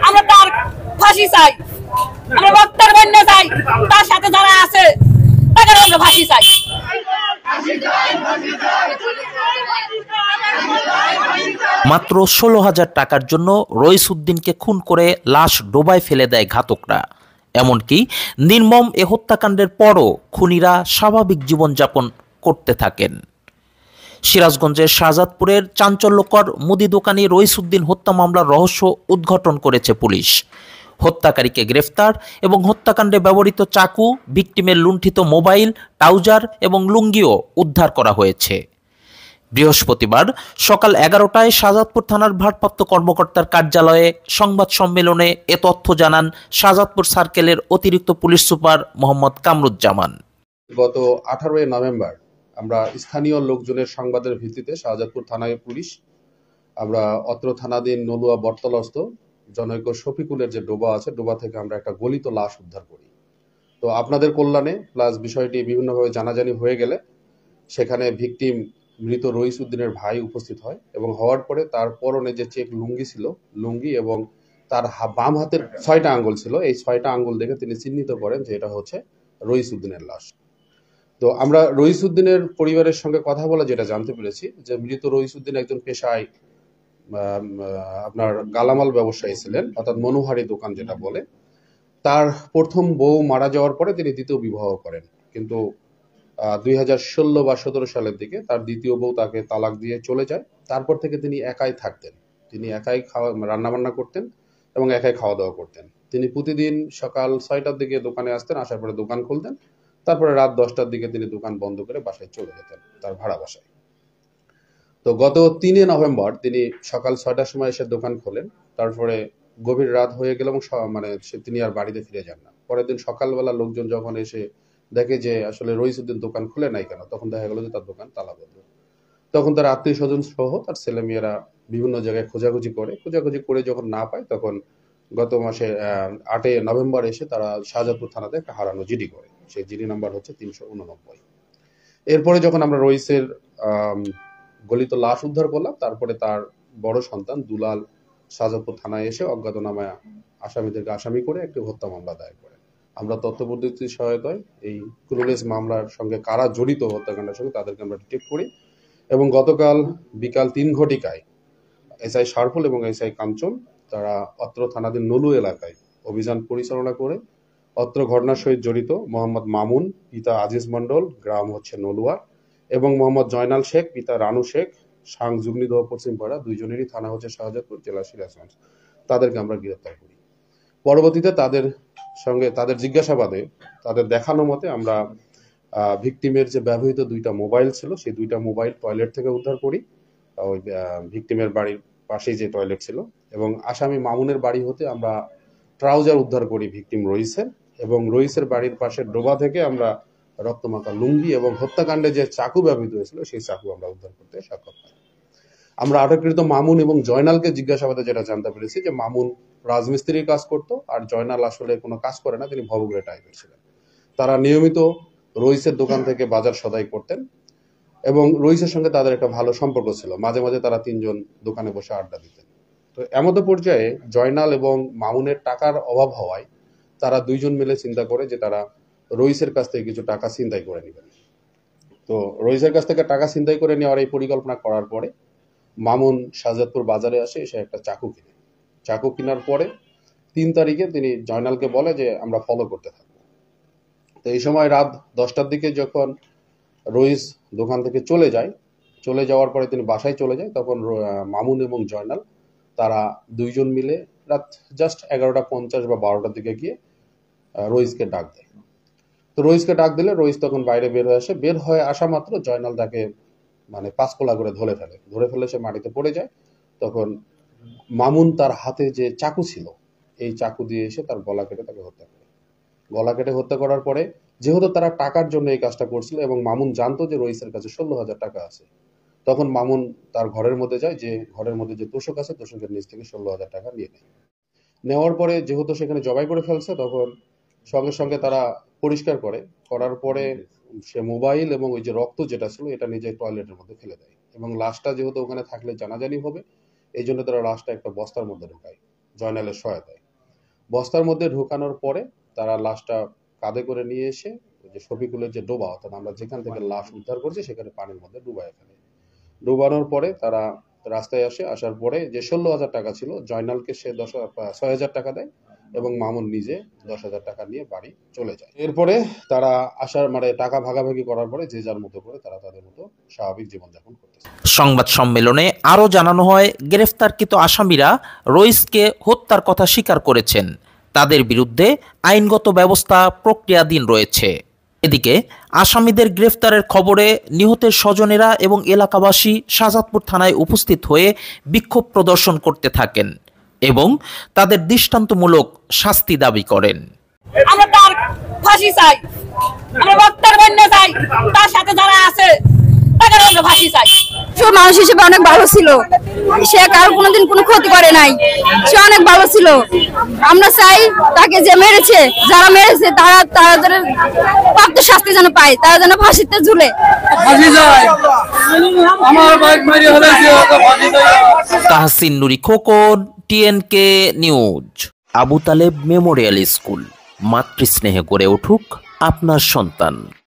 আমরা তার ফাঁসি চাই, আমরা বক্তার বন্য চাই, তার সাথে যারা আছে তাদের আমরা ফাঁসি চাই। মাত্র 16,000 টাকার জন্য রইস উদ্দিনকে খুন করে লাশ ডোবায় ফেলে দেয় ঘাতকরা। এমনকি নির্মম এ হত্যাকাণ্ডের পরও খুনিরা স্বাভাবিক জীবনযাপন করতে থাকেন। সিরাজগঞ্জের শাহজাদপুরের চাঞ্চল্যকর মুদি দোকানি রইস উদ্দিন হত্যা মামলার রহস্য উদ্ঘাটন করেছে পুলিশ। হত্যাকারীকে গ্রেফতার এবং হত্যাকাণ্ডে ব্যবহৃত চাকু, ভিকটিমের লুণ্ঠিত মোবাইল, ট্রাউজার এবং লুঙ্গিও উদ্ধার করা হয়েছে। বৃহস্পতিবার সকাল 11টায় শাহজাদপুর থানার ভারপ্রাপ্ত কর্মকর্তার কার্যালয়ে সংবাদ সম্মেলনে এ তথ্য জানান শাহজাদপুর সার্কেলের অতিরিক্ত পুলিশ সুপার মোহাম্মদ কামরুজ্জামান। গত 18 নভেম্বর আমরা স্থানীয় লোকজনের সংবাদের ভিত্তিতে শাহজাদপুর থানায় পুলিশ আমরা অত্র থানাধীন নলুয়া বটতলস্থ জনৈক শফিকুলের যে ডোবা আছে, ডোবা থেকে আমরা একটা গলিত লাশ উদ্ধার করি। তো আপনাদের কল্যাণে প্লাস বিষয়টি বিভিন্নভাবে জানাজানি হয়ে গেলে সেখানে ভিকটিম মৃত রইস উদ্দিনের ভাই উপস্থিত হয় এবং হওয়ার পরে তার পরনে যে চেক লুঙ্গি ছিল, লুঙ্গি এবং তার বাম হাতের 6টা আঙ্গুল ছিল, এই 6টা আঙ্গুল দেখে তিনি চিহ্নিত করেন যে এটা হচ্ছে রইস উদ্দিনের লাশ। তো আমরা রইস উদ্দিনের পরিবারের সঙ্গে কথা বলে যেটা জানতে পেরেছি যে মৃত রইস উদ্দিন একজন পেশায় আপনার গালামাল ব্যবসায়ী ছিলেন, অর্থাৎ মনোহারি দোকান যেটা বলে। তার প্রথম বউ মারা যাওয়ার পরে তিনি দ্বিতীয় বিবাহ করেন, কিন্তু 2016 বা 17 সালের দিকে তার দ্বিতীয় বউ তাকে তালাক দিয়ে চলে যায়। তারপর থেকে তিনি একাই থাকতেন, তিনি একাই রান্নাবান্না করতেন এবং একাই খাওয়া দাওয়া করতেন। তিনি প্রতিদিন সকাল 6টার দিকে দোকানে আসতেন, আসার পরে দোকান খুলতেন, তারপরে রাত 10টার দিকে তিনি দোকান বন্ধ করে বাসায় চলে যেতেন, তার ভাড়া বাসায়। তো গত 3 নভেম্বর তিনি সকাল 6টার সময় এসে দোকান খোলেন, তারপরে গভীর রাত হয়ে গেল এবং তিনি আর বাড়িতে ফিরে যান না। পরের দিন সকালবেলা লোকজন যখন এসে দেখে যে আসলে রইস উদ্দিন দোকান খুলে নাই কেন, তখন দেখা গেল যে তার দোকান তালাবদ্ধ। তখন তার আত্মীয় স্বজন সহ তার ছেলেমেয়েরা বিভিন্ন জায়গায় খোঁজাখুঁজি করে যখন না পায়, তখন গত মাসে 8 নভেম্বর এসে তারা শাহজাদপুর থানাতে একটা হারানো জিডি করে, সেই জিডি নাম্বার হচ্ছে 389। এরপরে যখন আমরা রইসের গলিত লাশ উদ্ধার করলাম, তারপরে তার বড় সন্তান দুলাল শাহজাদপুর থানায় এসে অজ্ঞাতনামা আসামিদেরকে আসামি করে একটি হত্যা মামলা দায়ের করে। আমরা তথ্য প্রযুক্তির সহায়তায় এই ক্লুলেস মামলার সঙ্গে কারা জড়িত হত্যাকাণ্ডের সঙ্গে তাদেরকে আমরা ডিটেক্ট করি এবং গতকাল বিকাল 3 ঘটিকায় এসআই সারফুল এবং এসআই কাঞ্চন তারা অত্র থানাধীন নলু এলাকায় অভিযান পরিচালনা করে অত্র ঘটনার সহিত জড়িত মোহাম্মদ মামুন, পিতা আজিজ মন্ডল, গ্রাম হচ্ছে নলুয়া, এবং মোহাম্মদ জয়নাল শেখ, পিতা রানু শেখ, সাং যুগনিদহ পশ্চিমপাড়া, দুইজনেরই থানা হচ্ছে শাহজাদপুর, জেলা সিরাজগঞ্জ, তাদেরকে আমরা গ্রেফতার করি। পরবর্তীতে তাদের জিজ্ঞাসাবাদে তাদের দেখানো মতে আমরা ভিকটিমের যে ব্যবহৃত 2টা মোবাইল ছিল, সেই 2টা মোবাইল টয়লেট থেকে উদ্ধার করি, ওই ভিকটিমের বাড়ির পাশেই যে টয়লেট ছিল, এবং আসামি মামুনের বাড়ি হতে আমরা ট্রাউজার উদ্ধার করি ভিকটিম রইসের, এবং রইসের বাড়ির পাশে ডোবা থেকে আমরা রক্তমাখা লুঙ্গি এবং হত্যাকাণ্ডে যে চাকু ব্যবহৃত হয়েছিল সেই চাকু আমরা উদ্ধার করতে সক্ষম হই। আমরা আটককৃত মামুন এবং জয়নালকে জিজ্ঞাসাবাদে যেটা জানতে পেরেছি যে মামুন রাজমিস্ত্রির কাজ করতো আর জয়নাল আসলে কোনো কাজ করে না, তিনি ভবঘুরে টাইপের ছিলেন। তারা নিয়মিত রইসের দোকান থেকে বাজার সদাই করতেন এবং রইসের সঙ্গে তাদের একটা ভালো সম্পর্ক ছিল, মাঝে মাঝে তারা 3জন দোকানে বসে আড্ডা দিতেন। তো এমত পর্যায়ে জয়নাল এবং মামুনের টাকার অভাব হওয়ায় তারা 2জন মিলে চিন্তা করে যে তারা রইসের কাছ থেকে কিছু টাকা ছিনতাই করে নেবেন। তো রইসের কাছ থেকে টাকা ছিনতাই করে নেওয়ার এই পরিকল্পনা করার পরে মামুন শাহজাদপুর বাজারে আসে, এসে একটা চাকু কিনে। চাকু কেনার পরে 3 তারিখে তিনি জয়নালকে বলে যে আমরা ফলো করতে থাকবো। তো এই সময় রাত 10টার দিকে যখন রইস দোকান থেকে চলে যাওয়ার পরে তিনি বাসায় চলে যায়, তখন মামুন এবং জয়নাল তারা 2জন মিলে রাত জাস্ট 11:50 বা 12টার দিকে গিয়ে রইসকে ডাক দেয়। তো রইসকে ডাক দিলে রইস তখন বাইরে বের হয়ে আসা মাত্র জয়নাল তাকে মানে 5 কোলা করে ধরে ফেলে সে মাটিতে পড়ে যায়। তখন মামুন তার হাতে যে চাকু ছিল এই চাকু দিয়ে এসে তার গলা কেটে তাকে হত্যা করে। গলা কেটে হত্যা করার পরে যেহেতু তারা টাকার জন্য এই কাজটা করছিল এবং মামুন জানতো যে রইসের কাছে 16,000 টাকা আছে, তখন মামুন তার ঘরের মধ্যে যায়, যে ঘরের মধ্যে যে তোষক আছে তোষকের নিচ থেকে 16,000 টাকা নিয়ে নেয়। নেওয়ার পরে যেহেতু সেখানে জবাই করে ফেলছে, তখন সঙ্গে সঙ্গে তারা পরিষ্কার করার পরে সে মোবাইল এবং ওই যে রক্ত যেটা ছিল এটা নিজে টয়লেটের মধ্যে ফেলে দেয় এবং লাশটা যেহেতু ওখানে থাকলে জানাজানি হবে, এই জন্য তারা লাশটা একটা বস্তার মধ্যে ঢোকায়, জয়নালের সহায়তায়। বস্তার মধ্যে ঢোকানোর পরে তারা লাশটা কাঁধে করে নিয়ে এসে যে শফিকুলের যে ডোবা, অর্থাৎ আমরা যেখান থেকে লাশ উদ্ধার করছি সেখানে পানির মধ্যে ডুবায় ফেলে। ডুবানোর পরে তারা রাস্তায় আসার পরে যে 16,000 টাকা ছিল, জয়নালকে সে 6,000 টাকা দেয় এবং মামুন নিজে 10,000 টাকা নিয়ে বাড়ি চলে যায়। এরপরে তারা টাকা ভাগাভাগি করার পরে যে যার মতো করে তারা তাদের মতো স্বাভাবিক জীবনযাপন করতেছে। সংবাদ সম্মেলনে আরও জানানো হয়, গ্রেফতারকৃত আসামিরা রইসকে হত্যার কথা স্বীকার করেছেন। তাদের বিরুদ্ধে আইনগত ব্যবস্থা প্রক্রিয়াধীন রয়েছে। এদিকে আসামিদের গ্রেফতারের খবরে নিহতের স্বজনেরা এবং এলাকাবাসী শাহজাদপুর থানায় উপস্থিত হয়ে বিক্ষোভ প্রদর্শন করতে থাকেন এবং তাদের দৃষ্টান্তমূলক শাস্তি দাবি করেন। আমরা তার ফাঁসি চাই, আমরা বক্তার বন্যা চাই, তার সাথে যারা আছে তাদের আমরা ফাঁসি চাই। সে মানুষ হিসেবে অনেক ভালো ছিল, সে কারো কোনোদিন কোনো ক্ষতি করে নাই, সে অনেক ভালো ছিল। আমরা চাই তাকে যে মেরেছে, যারা মেরেছে তারা প্রাপ্ত শাস্তি যেন পায়, তারা যেন ফাঁসিতে ঝুলে। Tahsin Nuri Khokon, TNK news. Abu Taleb memorial school, মাতৃস্নেহে গড়ে উঠুক আপনার সন্তান।